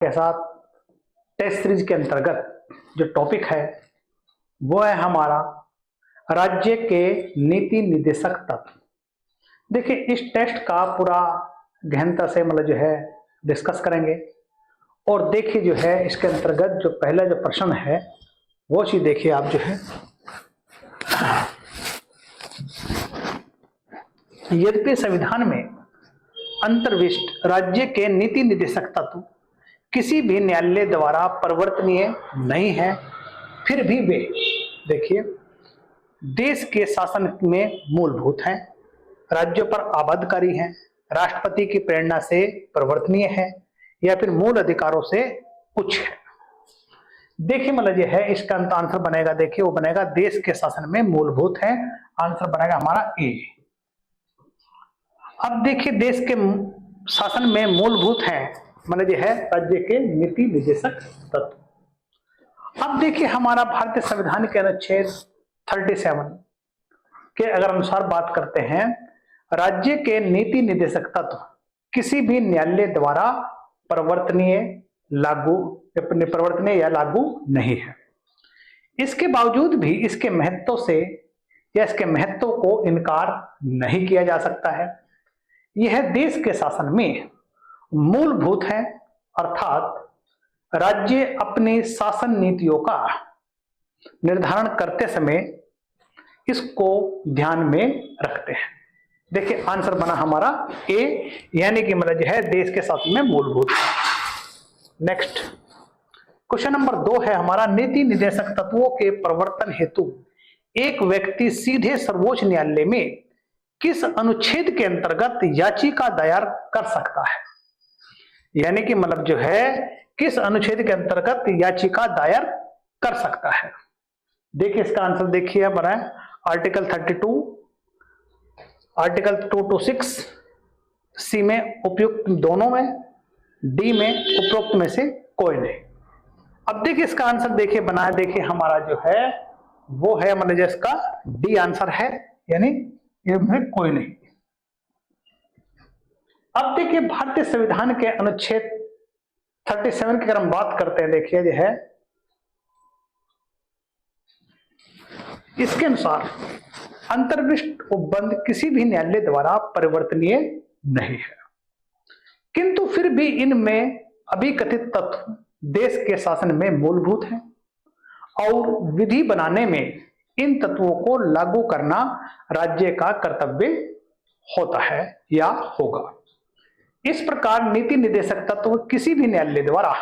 के साथ test series के अंतर्गत जो टॉपिक है वो है हमारा राज्य के नीति निर्देशक तत्व। देखिए इस टेस्ट का पूरा गहनता से मतलब जो है डिस्कस करेंगे और देखिए जो है इसके अंतर्गत जो पहला जो प्रश्न है वो चीज देखिए आप जो है, यद्यपि संविधान में अंतर्विष्ट राज्य के नीति निर्देशक तत्व किसी भी न्यायालय द्वारा परिवर्तनीय नहीं है, फिर भी वे देखिए देश के शासन में मूलभूत हैं, राज्यों पर आबद्धकारी हैं, राष्ट्रपति की प्रेरणा से परिवर्तनीय है या फिर मूल अधिकारों से कुछ है। देखिए मतलब ये है इसका आंसर बनेगा, देखिए वो बनेगा देश के शासन में मूलभूत है, आंसर बनेगा हमारा ए। अब देखिए देश के शासन में मूलभूत है मतलब ये है राज्य के नीति निर्देशक तत्व। अब देखिए हमारा भारतीय संविधान के अनुच्छेद 37 के अगर अनुसार बात करते हैं, राज्य के नीति निर्देशक तत्व किसी भी न्यायालय द्वारा परिवर्तनीय या लागू नहीं है। इसके बावजूद भी इसके महत्व से या इसके महत्व को इनकार नहीं किया जा सकता है। यह देश के शासन में मूलभूत है, अर्थात राज्य अपनी शासन नीतियों का निर्धारण करते समय इसको ध्यान में रखते हैं। देखिए आंसर बना हमारा ए, यानी कि मतलब है देश के शासन में मूलभूत है। नेक्स्ट क्वेश्चन नंबर 2 है हमारा, नीति निर्देशक तत्वों के प्रवर्तन हेतु एक व्यक्ति सीधे सर्वोच्च न्यायालय में किस अनुच्छेद के अंतर्गत याचिका दायर कर सकता है, यानी कि मतलब जो है किस अनुच्छेद के अंतर्गत याचिका दायर कर सकता है। देखिए इसका आंसर देखिए बनाए आर्टिकल 32, आर्टिकल 226, सी में उपयुक्त दोनों में, डी में उपरोक्त में से कोई नहीं। अब देखिए इसका आंसर देखिए बनाए, देखिए हमारा जो है वो है मतलब इसका डी आंसर है, यानी इनमें कोई नहीं। अब देखिए भारतीय संविधान के अनुच्छेद 37 की अगर हम बात करते हैं, देखिए जो है इसके अनुसार अंतर्विष्ट उपबंध किसी भी न्यायालय द्वारा परिवर्तनीय नहीं है, किंतु फिर भी इनमें अभिकथित तत्व देश के शासन में मूलभूत हैं और विधि बनाने में इन तत्वों को लागू करना राज्य का कर्तव्य होता है या होगा। इस प्रकार नीति निर्देशक तत्व किसी भी न्यायालय द्वारा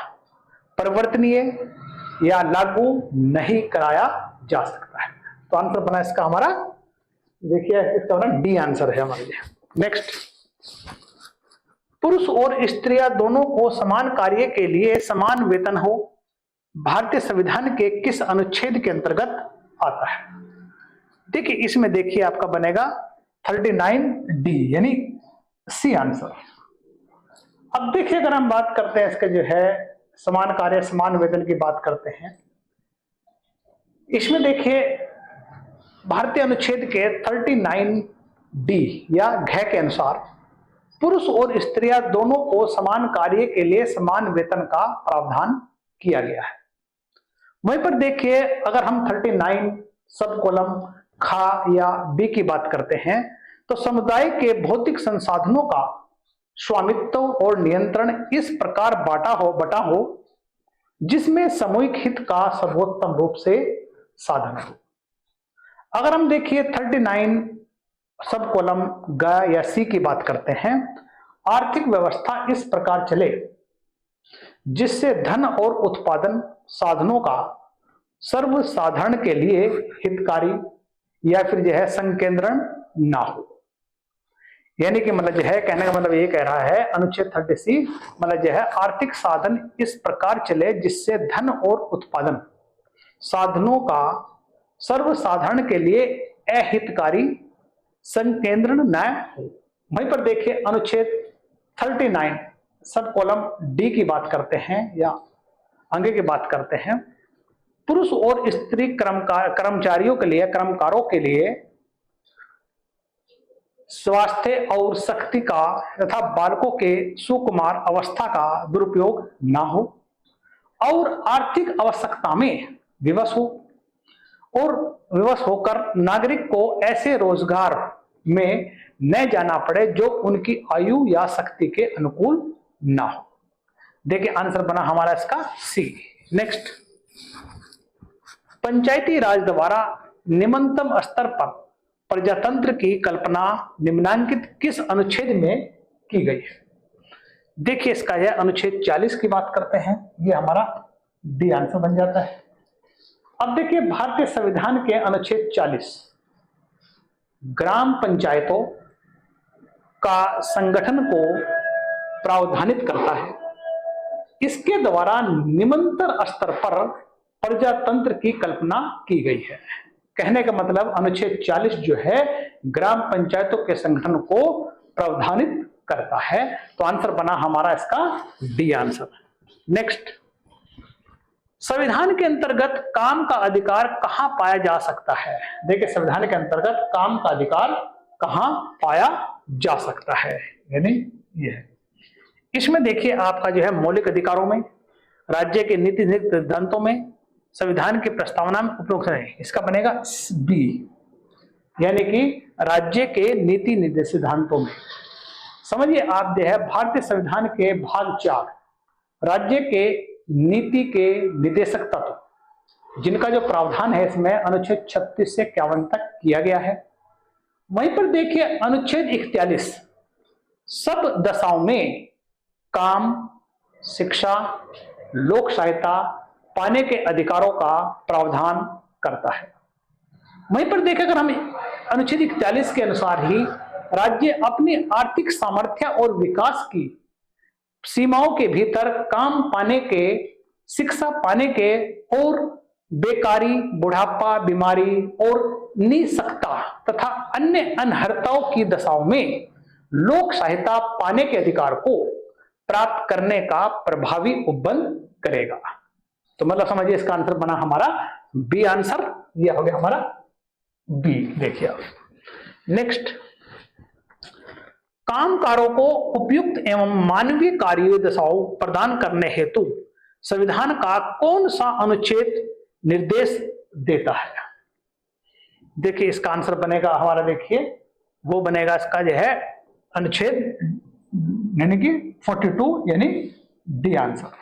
परिवर्तनीय या लागू नहीं कराया जा सकता है। तो आंसर बना इसका हमारा, देखिए इसका हमारा डी आंसर है हमारे लिए। नेक्स्ट, पुरुष और स्त्रियां दोनों को समान कार्य के लिए समान वेतन हो भारतीय संविधान के किस अनुच्छेद के अंतर्गत आता है। देखिए इसमें देखिए आपका बनेगा 39D यानी सी आंसर। अब देखिए अगर हम बात करते हैं इसके जो है समान कार्य समान वेतन की बात करते हैं, इसमें देखिए भारतीय अनुच्छेद के 39D या घ के अनुसार पुरुष और स्त्रियां दोनों को समान कार्य के लिए समान वेतन का प्रावधान किया गया है। वहीं पर देखिए अगर हम 39 सब कॉलम खा या बी की बात करते हैं तो समुदाय के भौतिक संसाधनों का स्वामित्व और नियंत्रण इस प्रकार बटा हो जिसमें सामूहिक हित का सर्वोत्तम रूप से साधन हो। अगर हम देखिए 39 सब कॉलम ग या सी की बात करते हैं, आर्थिक व्यवस्था इस प्रकार चले जिससे धन और उत्पादन साधनों का सर्वसाधारण के लिए हितकारी या फिर जो है संकेंद्रण ना हो, यानी कि मतलब जो है कहने का मतलब ये कह रहा है अनुच्छेद 30C मतलब जो है आर्थिक साधन इस प्रकार चले जिससे धन और उत्पादन साधनों का सर्वसाधारण के लिए अहितकारी संकेंद्रण न हो। वहीं पर देखिए अनुच्छेद 39 सब कॉलम डी की बात करते हैं या आगे की बात करते हैं, पुरुष और स्त्री कर्मचारियों के लिए कर्मकारों के लिए स्वास्थ्य और शक्ति का तथा बालकों के सुकुमार अवस्था का दुरुपयोग ना हो और आर्थिक आवश्यकता में विवश हो और विवश होकर नागरिक को ऐसे रोजगार में न जाना पड़े जो उनकी आयु या शक्ति के अनुकूल ना हो। देखिए आंसर बना हमारा इसका सी। नेक्स्ट, पंचायती राज द्वारा निम्नतम स्तर पर प्रजातंत्र की कल्पना निम्नांकित किस अनुच्छेद में की गई है? देखिए इसका यह अनुच्छेद 40 की बात करते हैं, ये हमारा डी आंसर बन जाता है। अब देखिए भारतीय संविधान के अनुच्छेद 40 ग्राम पंचायतों का संगठन को प्रावधानित करता है। इसके द्वारा निम्नतर स्तर पर प्रजातंत्र की कल्पना की गई है। कहने का मतलब अनुच्छेद 40 जो है ग्राम पंचायतों के संगठन को प्रावधानित करता है, तो आंसर बना हमारा इसका डी आंसर। नेक्स्ट, संविधान के अंतर्गत काम का अधिकार कहां पाया जा सकता है? देखिए संविधान के अंतर्गत काम का अधिकार कहां पाया जा सकता है, यानी ये है। इसमें देखिए आपका जो है मौलिक अधिकारों में, राज्य के नीति सिद्धांतों में, संविधान की प्रस्तावना में उपयुक्त है। इसका बनेगा बी, यानी कि राज्य के नीति निर्देश सिद्धांतों में। समझिए आप जो है भारतीय संविधान के भाग 4 राज्य के नीति के निर्देशक तत्व, जिनका जो प्रावधान है इसमें अनुच्छेद 36 से 51 तक किया गया है। वहीं पर देखिए अनुच्छेद 41 सब दशाओं में काम, शिक्षा, लोक सहायता पाने के अधिकारों का प्रावधान करता है। वहीं पर देखिए अगर हम अनुच्छेद 41 के अनुसार ही राज्य अपनी आर्थिक सामर्थ्य और विकास की सीमाओं के भीतर काम पाने के, शिक्षा पाने के और बेकारी, बुढ़ापा, बीमारी और निःशक्तता तथा अन्य अनर्हताओं की दशाओं में लोक सहायता पाने के अधिकार को प्राप्त करने का प्रभावी उपबंध करेगा। तो मतलब समझिए इसका आंसर बना हमारा बी आंसर, यह हो गया हमारा बी। देखिए नेक्स्ट, कामकारों को उपयुक्त एवं मानवीय कार्य दशाओं प्रदान करने हेतु संविधान का कौन सा अनुच्छेद निर्देश देता है? देखिए इसका आंसर बनेगा हमारा, देखिए वो बनेगा इसका जो है अनुच्छेद यानी कि 42, यानी डी आंसर।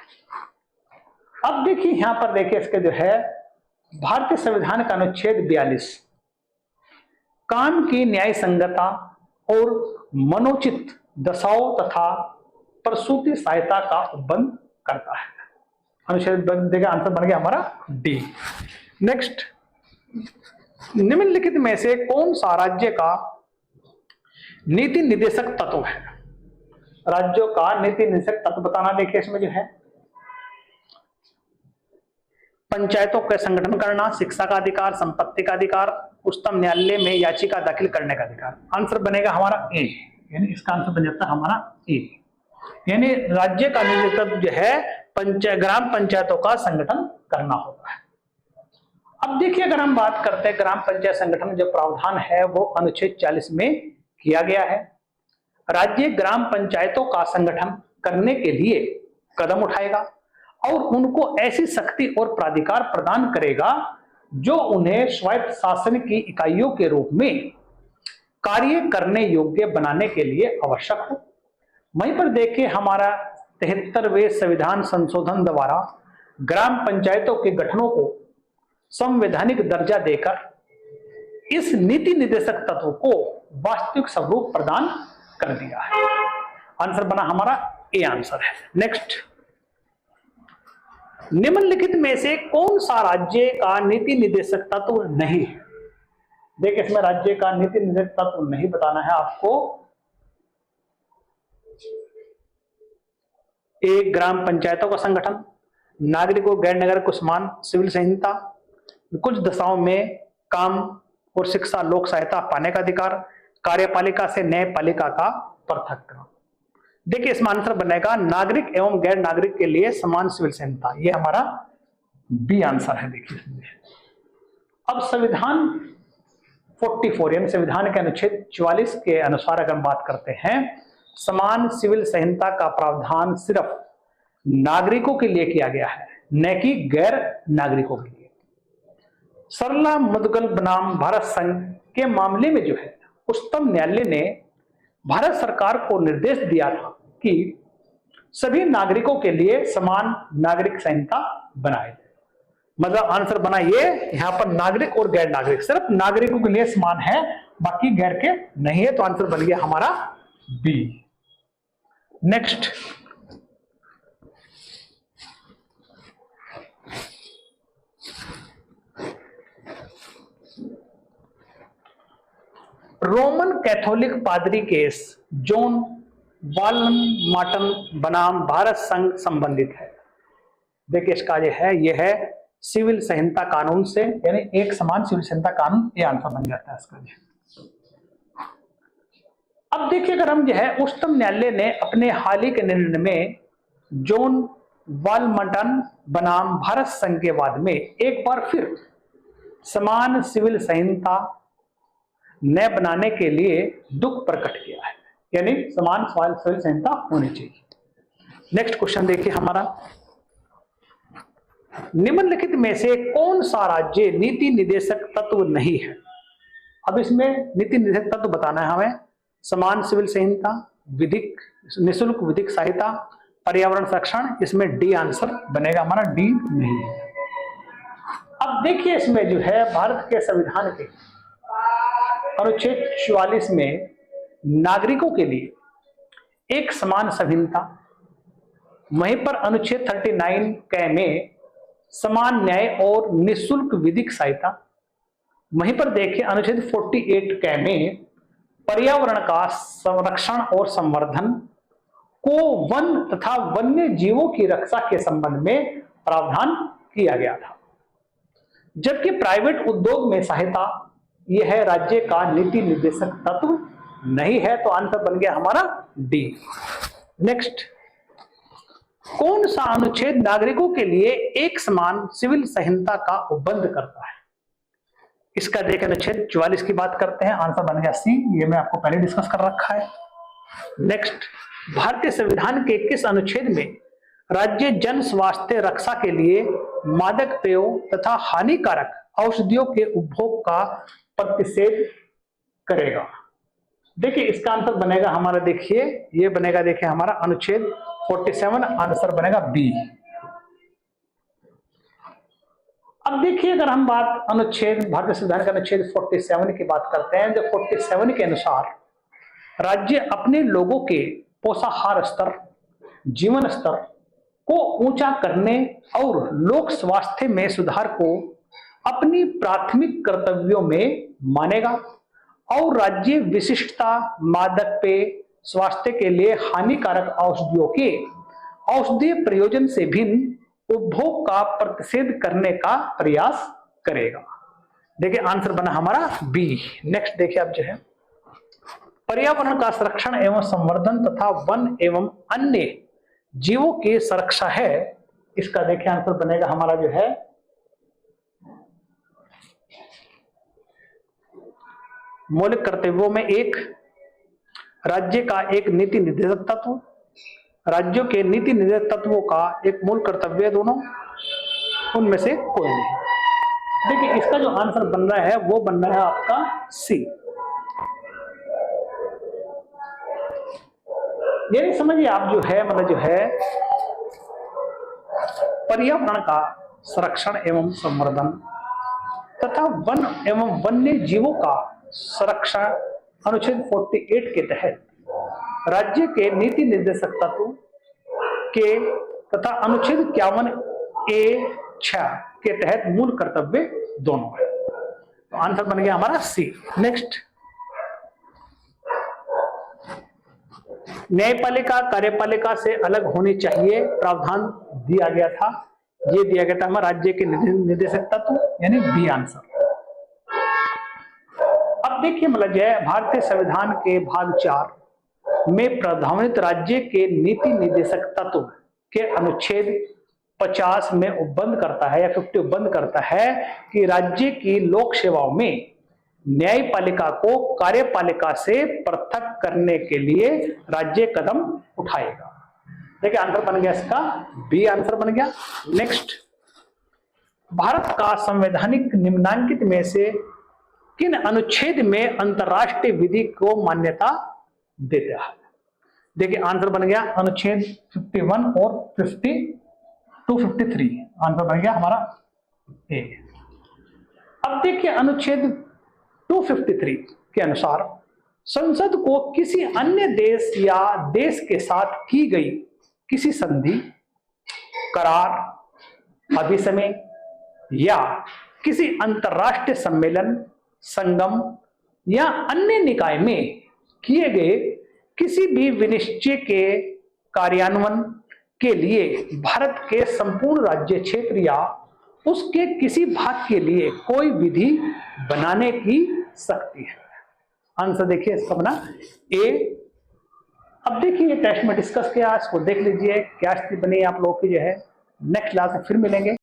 अब देखिए यहां पर देखिए इसके जो है भारतीय संविधान का अनुच्छेद 42 काम की न्याय संगतता और मनोचित दशाओं तथा प्रसूति सहायता का उपबंध करता है। अनुच्छेद देखिए आंसर बन गया हमारा डी। नेक्स्ट, निम्नलिखित में से कौन सा राज्य का नीति निर्देशक तत्व है? राज्यों का नीति निर्देशक तत्व बताना। देखिए इसमें जो है पंचायतों का संगठन करना, शिक्षा का अधिकार, संपत्ति का अधिकार, उच्चतम न्यायालय में याचिका दाखिल करने का अधिकार। आंसर बनेगा हमारा ए, यानी इसका आंसर बन जाता है हमारा ए, यानी राज्य का नेतृत्व जो है ग्राम पंचायतों का संगठन करना होता है। अब देखिए अगर हम बात करते हैं ग्राम पंचायत संगठन जो प्रावधान है वो अनुच्छेद 40 में किया गया है। राज्य ग्राम पंचायतों का संगठन करने के लिए कदम उठाएगा और उनको ऐसी शक्ति और प्राधिकार प्रदान करेगा जो उन्हें स्वायत्त शासन की इकाइयों के रूप में कार्य करने योग्य बनाने के लिए आवश्यक हो। वहीं पर देखिए हमारा 73वें संविधान संशोधन द्वारा ग्राम पंचायतों के गठनों को संवैधानिक दर्जा देकर इस नीति निर्देशक तत्व को वास्तविक स्वरूप प्रदान कर दिया है। आंसर बना हमारा ए आंसर है। नेक्स्ट, निम्नलिखित में से कौन सा राज्य का नीति निर्देशक तत्व नहीं है? देखिए इसमें राज्य का नीति निर्देशक तत्व नहीं बताना है आपको। एक ग्राम पंचायतों का संगठन, नागरिकों गैर नागरिक को समान सिविल संहिता, कुछ दशाओं में काम और शिक्षा लोक सहायता पाने का अधिकार, कार्यपालिका से न्यायपालिका का पृथककरण। देखिए इसमें आंसर बनेगा नागरिक एवं गैर नागरिक के लिए समान सिविल संहिता, ये हमारा बी आंसर है। देखिए अब संविधान 44 यानी संविधान के अनुच्छेद 44 के अनुसार अगर हम बात करते हैं, समान सिविल संहिता का प्रावधान सिर्फ नागरिकों के लिए किया गया है, न कि गैर नागरिकों के लिए। सरला मुद्गल बनाम भारत संघ के मामले में जो है उच्चतम न्यायालय ने भारत सरकार को निर्देश दिया था कि सभी नागरिकों के लिए समान नागरिक संहिता बनाए। मतलब आंसर बना ये, यहां पर नागरिक और गैर नागरिक, सिर्फ नागरिकों के लिए समान है, बाकी गैर के नहीं है, तो आंसर बन गया हमारा बी। नेक्स्ट, रोमन कैथोलिक पादरी केस जॉन वालमार्टन बनाम भारत संघ संबंधित है। देखिए इसका ये है सिविल संहिता कानून से, यानी एक समान सिविल संहिता कानून, ये आंसर बन जाता है इसका। अब देखिए अगर हम उच्चतम न्यायालय ने अपने हाल ही के निर्णय में जॉन वालमार्टन बनाम भारत संघ के वाद में एक बार फिर समान सिविल संहिता न बनाने के लिए दुख प्रकट किया है, यानी समान सिविल संहिता होनी चाहिए। नेक्स्ट क्वेश्चन देखिए हमारा, निम्नलिखित में से कौन सा राज्य नीति निर्देशक तत्व नहीं है? अब इसमें नीति निर्देशक तत्व बताना है हमें, समान सिविल संहिता, विधिक निःशुल्क विधिक सहायता, पर्यावरण संरक्षण, इसमें डी आंसर बनेगा हमारा, डी नहीं है। अब देखिए इसमें जो है भारत के संविधान के अनुच्छेद 44 में नागरिकों के लिए एक समान संहिता, वहीं पर अनुच्छेद 39 क में समान न्याय और निःशुल्क विधिक सहायता, वहीं पर देखिए अनुच्छेद 48 क में पर्यावरण का संरक्षण और संवर्धन को वन तथा वन्य जीवों की रक्षा के संबंध में प्रावधान किया गया था। जबकि प्राइवेट उद्योग में सहायता यह है राज्य का नीति निर्देशक तत्व नहीं है, तो आंसर बन गया हमारा डी। नेक्स्ट, कौन सा अनुच्छेद नागरिकों के लिए एक समान सिविल संहिता का उपबंध करता है? इसका देखिए अनुच्छेद 44 की बात करते हैं, आंसर बन गया सी, ये मैं आपको पहले डिस्कस कर रखा है। नेक्स्ट, भारतीय संविधान के किस अनुच्छेद में राज्य जन स्वास्थ्य रक्षा के लिए मादक पेयों तथा हानिकारक औषधियों के उपभोग का प्रतिषेध करेगा? देखिए इसका आंसर बनेगा हमारा, देखिए ये बनेगा, देखिए हमारा अनुच्छेद 47, आंसर बनेगा बी। अब देखिए अगर हम बात अनुच्छेद भारतीय संविधान का अनुच्छेद 47 की बात करते हैं, जो 47 के अनुसार राज्य अपने लोगों के पोषाहार स्तर, जीवन स्तर को ऊंचा करने और लोक स्वास्थ्य में सुधार को अपनी प्राथमिक कर्तव्यों में मानेगा और राज्य विशिष्टता, मादक पेय, स्वास्थ्य के लिए हानिकारक औषधियों के औषधीय प्रयोजन से भिन्न उपभोग का प्रतिषेध करने का प्रयास करेगा। देखिए आंसर बना हमारा बी। नेक्स्ट देखिए आप जो है, पर्यावरण का संरक्षण एवं संवर्धन तथा वन एवं अन्य जीवों की सुरक्षा है, इसका देखिए आंसर बनेगा हमारा जो है मौलिक कर्तव्यों में एक, राज्य का एक नीति निर्देशक तत्व, राज्यों के नीति निर्देशक तत्वों का एक मूल कर्तव्य, दोनों उनमें से कोई नहीं। देखिए इसका जो आंसर बन रहा है वो बन रहा है आपका सी। ये समझिए आप जो है, मतलब जो है पर्यावरण का संरक्षण एवं संवर्धन तथा वन एवं वन्य जीवों का संरक्षण अनुच्छेद 48 के तहत राज्य के नीति निर्देशक तत्व के तथा अनुच्छेद 51A(6) के तहत मूल कर्तव्य दोनों है, तो आंसर बन गया हमारा सी। नेक्स्ट, न्यायपालिका कार्यपालिका से अलग होनी चाहिए प्रावधान दिया गया था, ये दिया गया था हमारा राज्य के निर्देशक तत्व, यानी बी आंसर। अब देखिए मतलब जो है भारतीय संविधान के भाग 4 में प्रावधानित राज्य के नीति निर्देशक तत्व के अनुच्छेद 50 में उपबंध करता है या 50 उपबंध करता है कि राज्य की लोक सेवाओं में न्यायपालिका को कार्यपालिका से पृथक करने के लिए राज्य कदम उठाएगा। देखिए आंसर बन गया इसका बी आंसर बन गया। नेक्स्ट, भारत का संवैधानिक निम्नांकित में से किन अनुच्छेद में अंतरराष्ट्रीय विधि को मान्यता देता है? देखिए आंसर बन गया अनुच्छेद 51 और 253 आंसर बन गया हमारा ए। अब देखिए अनुच्छेद 253 के अनुसार संसद को किसी अन्य देश या देश के साथ की गई किसी संधि, करार, अभिसमय या किसी अंतरराष्ट्रीय सम्मेलन, संगम या अन्य निकाय में किए गए किसी भी विनिश्चय के कार्यान्वयन के लिए भारत के संपूर्ण राज्य क्षेत्र या उसके किसी भाग के लिए कोई विधि बनाने की शक्ति है। आंसर देखिए इसका बना ए। अब देखिए ये टेस्ट में डिस्कस किया, इसको देख लीजिए क्या स्थिति बनी आप लोगों की जो है। नेक्स्ट क्लास में फिर मिलेंगे।